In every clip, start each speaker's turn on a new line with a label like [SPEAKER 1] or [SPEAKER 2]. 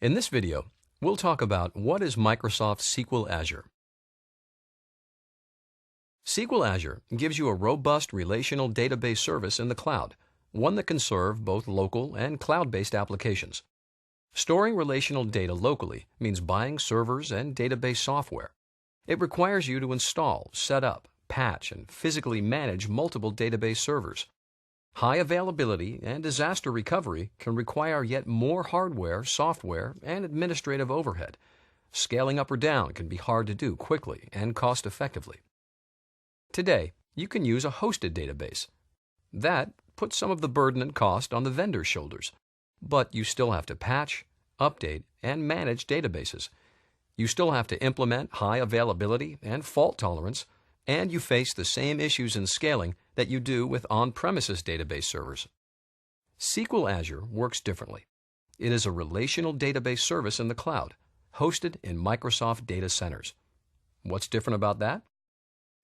[SPEAKER 1] In this video, we'll talk about what is Microsoft SQL Azure. SQL Azure gives you a robust relational database service in the cloud, one that can serve both local and cloud-based applications. Storing relational data locally means buying servers and database software. It requires you to install, set up, patch, and physically manage multiple database servers. High availability and disaster recovery can require yet more hardware, software, and administrative overhead. Scaling up or down can be hard to do quickly and cost-effectively. Today, you can use a hosted database. That puts some of the burden and cost on the vendor's shoulders, but you still have to patch, update, and manage databases. You still have to implement high availability and fault tolerance, and you face the same issues in scaling that you do with on-premises database servers. SQL Azure works differently. It is a relational database service in the cloud, hosted in Microsoft data centers. What's different about that?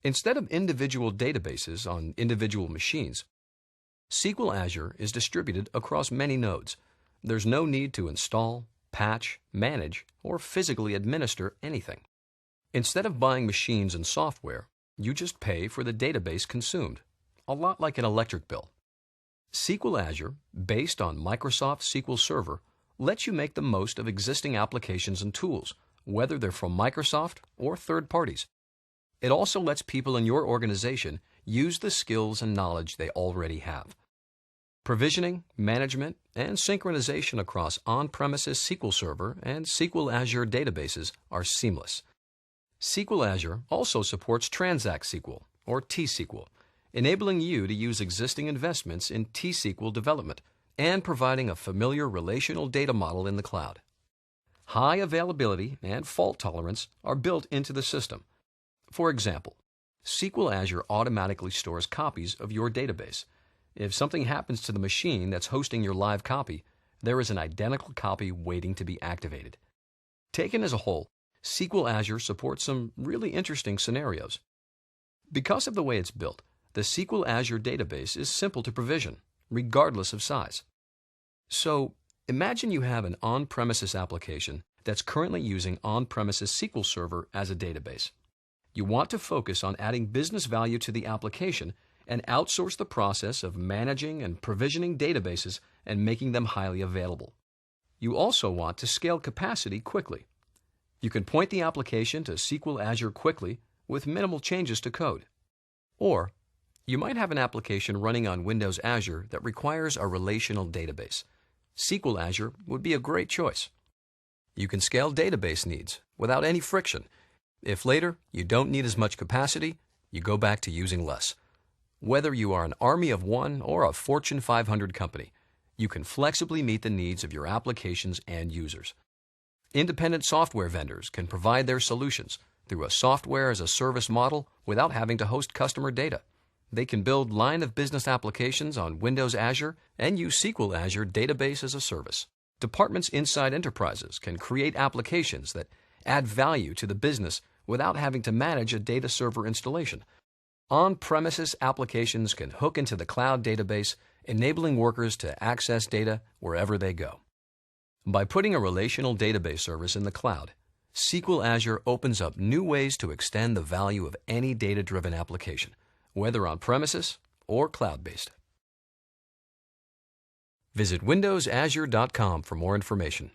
[SPEAKER 1] Instead of individual databases on individual machines, SQL Azure is distributed across many nodes. There's no need to install, patch, manage, or physically administer anything. Instead of buying machines and software, you just pay for the database consumed, a lot like an electric bill. SQL Azure, based on Microsoft SQL Server, lets you make the most of existing applications and tools, whether they're from Microsoft or third parties. It also lets people in your organization use the skills and knowledge they already have. Provisioning, management, and synchronization across on-premises SQL Server and SQL Azure databases are seamless. SQL Azure also supports Transact SQL, or T-SQL, enabling you to use existing investments in T-SQL development and providing a familiar relational data model in the cloud. High availability and fault tolerance are built into the system. For example, SQL Azure automatically stores copies of your database. If something happens to the machine that's hosting your live copy, there is an identical copy waiting to be activated. Taken as a whole, SQL Azure supports some really interesting scenarios. Because of the way it's built, the SQL Azure database is simple to provision, regardless of size. So, imagine you have an on-premises application that's currently using on-premises SQL Server as a database. You want to focus on adding business value to the application and outsource the process of managing and provisioning databases and making them highly available. You also want to scale capacity quickly. You can point the application to SQL Azure quickly with minimal changes to code. Or, you might have an application running on Windows Azure that requires a relational database. SQL Azure would be a great choice. You can scale database needs without any friction. If later you don't need as much capacity, you go back to using less. Whether you are an army of one or a Fortune 500 company, you can flexibly meet the needs of your applications and users. Independent software vendors can provide their solutions through a software-as-a-service model without having to host customer data. They can build line-of-business applications on Windows Azure and use SQL Azure Database as a Service. Departments inside enterprises can create applications that add value to the business without having to manage a data server installation. On-premises applications can hook into the cloud database, enabling workers to access data wherever they go. By putting a relational database service in the cloud, SQL Azure opens up new ways to extend the value of any data-driven application, whether on-premises or cloud-based. Visit windowsazure.com for more information.